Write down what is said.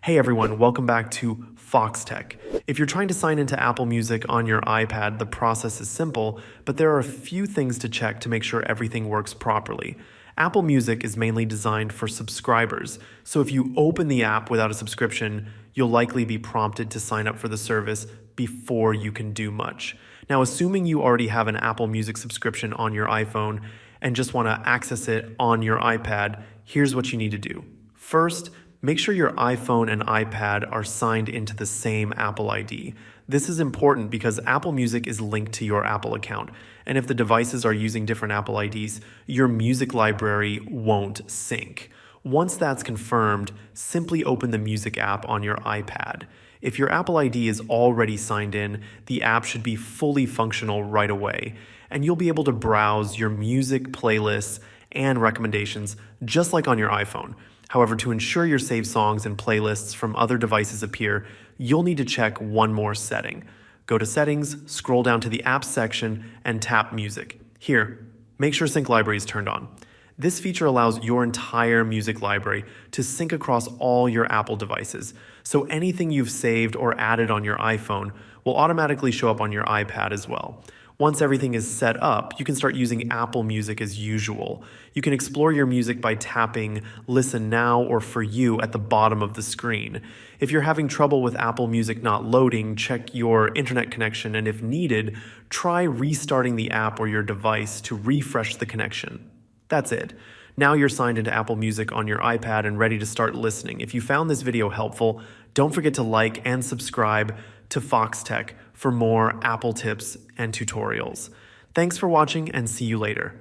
Hey everyone, welcome back to Foxtecc. If you're trying to sign into Apple Music on your iPad, the process is simple, but there are a few things to check to make sure everything works properly. Apple Music is mainly designed for subscribers, so if you open the app without a subscription, you'll likely be prompted to sign up for the service before you can do much. Now, assuming you already have an Apple Music subscription on your iPhone and just want to access it on your iPad, here's what you need to do. First, make sure your iPhone and iPad are signed into the same Apple ID. This is important because Apple Music is linked to your Apple account, and if the devices are using different Apple IDs, your music library won't sync. Once that's confirmed, simply open the Music app on your iPad. If your Apple ID is already signed in, the app should be fully functional right away, and you'll be able to browse your music playlists and recommendations just like on your iPhone. However, to ensure your saved songs and playlists from other devices appear, you'll need to check one more setting. Go to Settings, scroll down to the Apps section, and tap Music. Here, make sure Sync Library is turned on. This feature allows your entire music library to sync across all your Apple devices, so anything you've saved or added on your iPhone will automatically show up on your iPad as well. Once everything is set up, you can start using Apple Music as usual. You can explore your music by tapping Listen Now or For You at the bottom of the screen. If you're having trouble with Apple Music not loading, check your internet connection, and if needed, try restarting the app or your device to refresh the connection. That's it. Now you're signed into Apple Music on your iPad and ready to start listening. If you found this video helpful, don't forget to like and subscribe to Foxtecc for more Apple tips and tutorials. Thanks for watching and see you later.